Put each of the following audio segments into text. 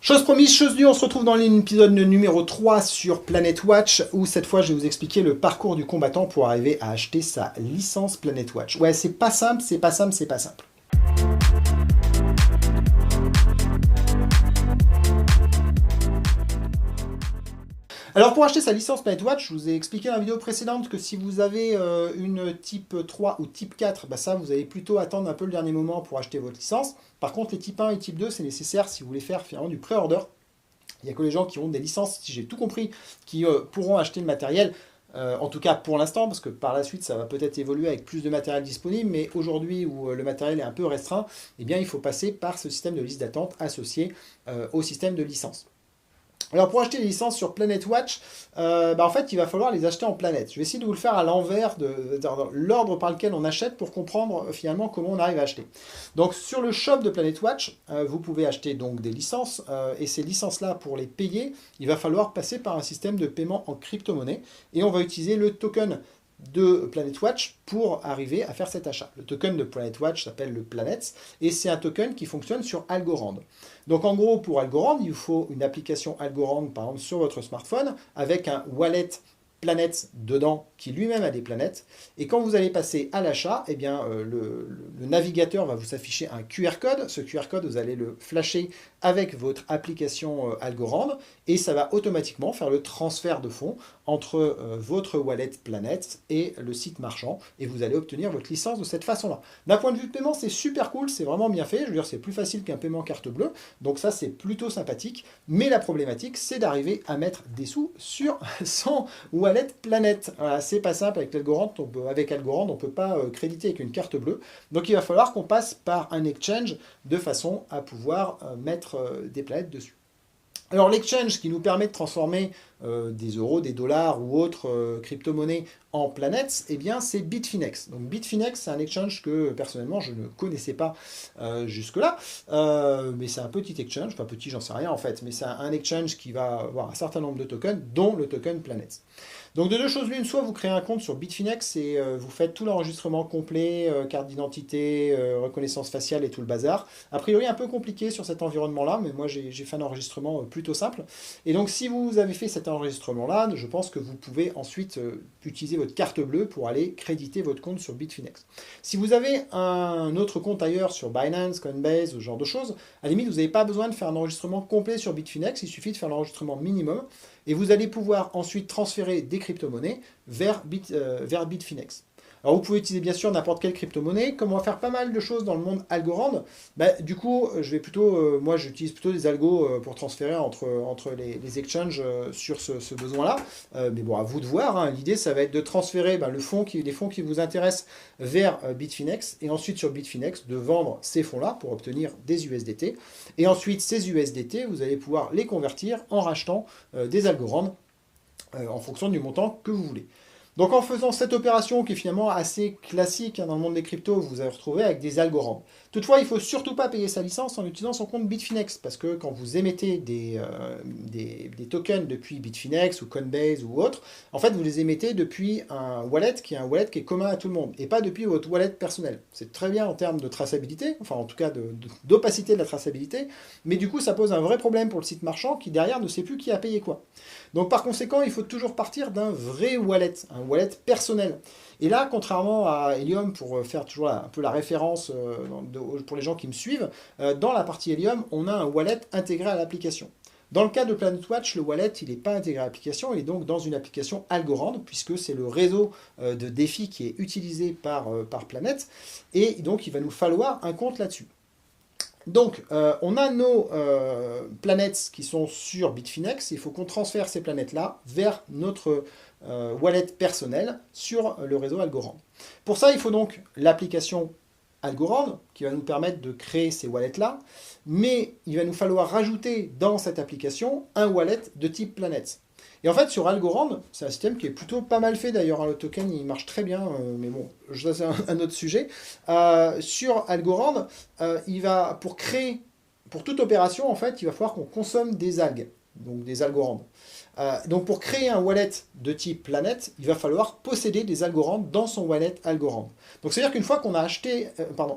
Chose promise, chose due, on se retrouve dans l'épisode numéro 3 sur Planet Watch, où cette fois je vais vous expliquer le parcours du combattant pour arriver à acheter sa licence Planet Watch. Ouais, c'est pas simple, c'est pas simple, c'est pas simple. Alors pour acheter sa licence Planet Watch, je vous ai expliqué dans la vidéo précédente que si vous avez une type 3 ou type 4, bah ça vous allez plutôt attendre un peu le dernier moment pour acheter votre licence. Par contre les type 1 et type 2 c'est nécessaire si vous voulez faire finalement du pré-order. Il n'y a que les gens qui ont des licences, si j'ai tout compris, qui pourront acheter le matériel. En tout cas pour l'instant, parce que par la suite ça va peut-être évoluer avec plus de matériel disponible, mais aujourd'hui où le matériel est un peu restreint, eh bien il faut passer par ce système de liste d'attente associé au système de licence. Alors pour acheter les licences sur Planet Watch, en fait il va falloir les acheter en planète. Je vais essayer de vous le faire à l'envers de l'ordre par lequel on achète pour comprendre finalement comment on arrive à acheter. Donc sur le shop de Planet Watch, vous pouvez acheter donc des licences et ces licences-là pour les payer, il va falloir passer par un système de paiement en crypto-monnaie et on va utiliser le token de Planet Watch pour arriver à faire cet achat. Le token de Planet Watch s'appelle le Planets et c'est un token qui fonctionne sur Algorand. Donc en gros pour Algorand, il vous faut une application Algorand par exemple sur votre smartphone avec un wallet Planets dedans qui lui-même a des planètes et quand vous allez passer à l'achat, eh bien le navigateur va vous afficher un QR code. Ce QR code vous allez le flasher avec votre application Algorand et ça va automatiquement faire le transfert de fonds entre votre wallet Planète et le site marchand et vous allez obtenir votre licence de cette façon-là. D'un point de vue de paiement, c'est super cool, c'est vraiment bien fait. Je veux dire, c'est plus facile qu'un paiement carte bleue, donc ça c'est plutôt sympathique. Mais la problématique, c'est d'arriver à mettre des sous sur son wallet Planète. Voilà, c'est pas simple avec Algorand. Avec Algorand, on ne peut pas créditer avec une carte bleue. Donc il va falloir qu'on passe par un exchange de façon à pouvoir mettre des planètes dessus. Alors l'exchange qui nous permet de transformer des euros, des dollars ou autres crypto-monnaies en planètes, eh bien c'est Bitfinex. Donc Bitfinex, c'est un exchange que personnellement je ne connaissais pas jusque-là, mais c'est un petit exchange, enfin petit j'en sais rien en fait, mais c'est un exchange qui va avoir un certain nombre de tokens, dont le token Planets. Donc de deux choses l'une, soit vous créez un compte sur Bitfinex et vous faites tout l'enregistrement complet, carte d'identité, reconnaissance faciale et tout le bazar. A priori un peu compliqué sur cet environnement-là, mais moi j'ai fait un enregistrement plutôt simple. Et donc si vous avez fait cet enregistrement-là, je pense que vous pouvez ensuite utiliser votre carte bleue pour aller créditer votre compte sur Bitfinex. Si vous avez un autre compte ailleurs sur Binance, Coinbase, ce genre de choses, à la limite vous n'avez pas besoin de faire un enregistrement complet sur Bitfinex, il suffit de faire l'enregistrement minimum. Et vous allez pouvoir ensuite transférer des crypto-monnaies vers Bitfinex. Alors vous pouvez utiliser bien sûr n'importe quelle crypto-monnaie. Comme on va faire pas mal de choses dans le monde Algorand, du coup je vais plutôt, moi j'utilise plutôt des algos pour transférer entre les exchanges sur ce besoin-là. Mais bon, à vous de voir, hein. L'idée ça va être de transférer les fonds qui vous intéressent vers Bitfinex et ensuite sur Bitfinex de vendre ces fonds-là pour obtenir des USDT. Et ensuite ces USDT, vous allez pouvoir les convertir en rachetant des Algorand en fonction du montant que vous voulez. Donc en faisant cette opération qui est finalement assez classique dans le monde des cryptos, vous allez retrouver avec des Algorand. Toutefois, il ne faut surtout pas payer sa licence en utilisant son compte Bitfinex, parce que quand vous émettez des tokens depuis Bitfinex ou Coinbase ou autre, en fait vous les émettez depuis un wallet qui est commun à tout le monde, et pas depuis votre wallet personnel. C'est très bien en termes de traçabilité, enfin en tout cas d'opacité de la traçabilité, mais du coup ça pose un vrai problème pour le site marchand qui derrière ne sait plus qui a payé quoi. Donc par conséquent, il faut toujours partir d'un vrai wallet, un wallet personnel. Et là, contrairement à Helium, pour faire toujours un peu la référence pour les gens qui me suivent, dans la partie Helium, on a un wallet intégré à l'application. Dans le cas de Planet Watch, le wallet, il n'est pas intégré à l'application, il est donc dans une application Algorand, puisque c'est le réseau de défi qui est utilisé par Planet, et donc il va nous falloir un compte là-dessus. Donc, on a nos planètes qui sont sur Bitfinex. Il faut qu'on transfère ces planètes-là vers notre wallet personnel sur le réseau Algorand. Pour ça, il faut donc l'application Algorand qui va nous permettre de créer ces wallets-là. Mais il va nous falloir rajouter dans cette application un wallet de type Planets. Et en fait, sur Algorand, c'est un système qui est plutôt pas mal fait d'ailleurs. Hein, le token, il marche très bien, mais bon, ça c'est un autre sujet. Sur Algorand, pour toute opération, en fait, il va falloir qu'on consomme des algues, donc des Algorand. Donc pour créer un wallet de type Planète, il va falloir posséder des Algorand dans son wallet Algorand. Donc c'est-à-dire qu'une fois qu'on a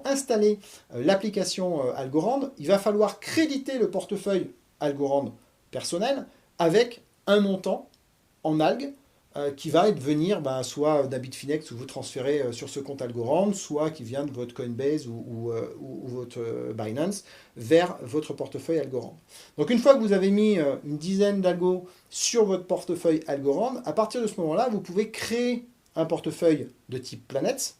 installé l'application Algorand, il va falloir créditer le portefeuille Algorand personnel avec un montant en algues qui va venir soit d'un Bitfinex où vous transférez sur ce compte Algorand, soit qui vient de votre Coinbase ou votre Binance vers votre portefeuille Algorand. Donc une fois que vous avez mis une dizaine d'algos sur votre portefeuille Algorand, à partir de ce moment-là, vous pouvez créer un portefeuille de type Planets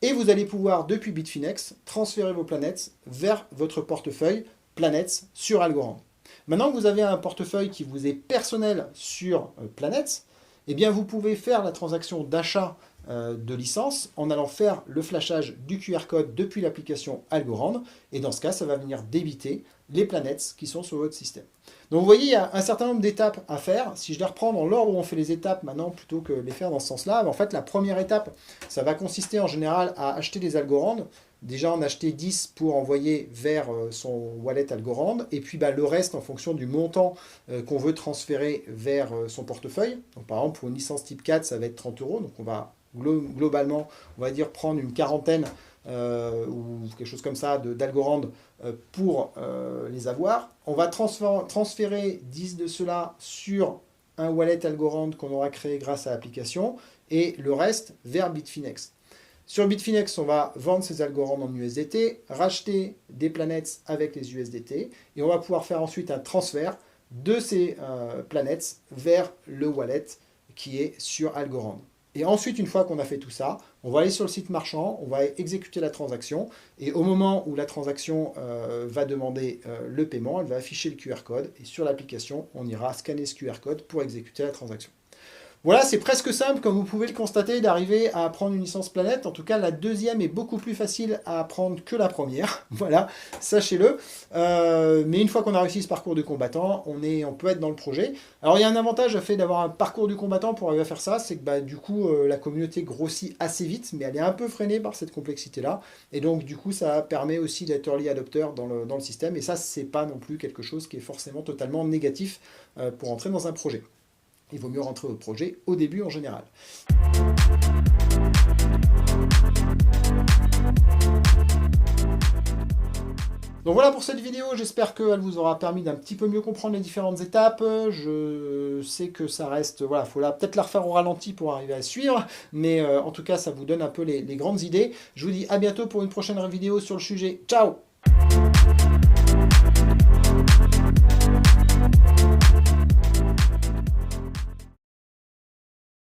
et vous allez pouvoir, depuis Bitfinex, transférer vos Planets vers votre portefeuille Planets sur Algorand. Maintenant que vous avez un portefeuille qui vous est personnel sur Planets, eh bien vous pouvez faire la transaction d'achat de licence en allant faire le flashage du QR code depuis l'application Algorand. Et dans ce cas, ça va venir débiter les Planets qui sont sur votre système. Donc vous voyez, il y a un certain nombre d'étapes à faire. Si je les reprends dans l'ordre où on fait les étapes maintenant, plutôt que les faire dans ce sens-là, en fait, la première étape, ça va consister en général à acheter des Algorand. Déjà, en acheter 10 pour envoyer vers son wallet Algorand, et puis le reste en fonction du montant qu'on veut transférer vers son portefeuille. Donc, par exemple, pour une licence type 4, ça va être 30 €. Donc, on va globalement, on va dire, prendre une quarantaine ou quelque chose comme ça d'Algorand pour les avoir. On va transférer 10 de cela sur un wallet Algorand qu'on aura créé grâce à l'application, et le reste vers Bitfinex. Sur Bitfinex, on va vendre ces Algorand en USDT, racheter des Planets avec les USDT, et on va pouvoir faire ensuite un transfert de ces Planets vers le wallet qui est sur Algorand. Et ensuite, une fois qu'on a fait tout ça, on va aller sur le site marchand, on va exécuter la transaction, et au moment où la transaction va demander le paiement, elle va afficher le QR code, et sur l'application, on ira scanner ce QR code pour exécuter la transaction. Voilà, c'est presque simple, comme vous pouvez le constater, d'arriver à prendre une licence Planète. En tout cas, la deuxième est beaucoup plus facile à apprendre que la première. Voilà, sachez-le. Mais une fois qu'on a réussi ce parcours du combattant, on peut être dans le projet. Alors, il y a un avantage à fait d'avoir un parcours du combattant pour arriver à faire ça, c'est que du coup, la communauté grossit assez vite, mais elle est un peu freinée par cette complexité-là. Et donc, du coup, ça permet aussi d'être early adopter dans le système. Et ça, c'est pas non plus quelque chose qui est forcément totalement négatif pour entrer dans un projet. Il vaut mieux rentrer au projet au début en général. Donc voilà pour cette vidéo, j'espère qu'elle vous aura permis d'un petit peu mieux comprendre les différentes étapes. Je sais que ça reste, voilà, il faut peut-être la refaire au ralenti pour arriver à suivre, mais en tout cas ça vous donne un peu les grandes idées. Je vous dis à bientôt pour une prochaine vidéo sur le sujet. Ciao!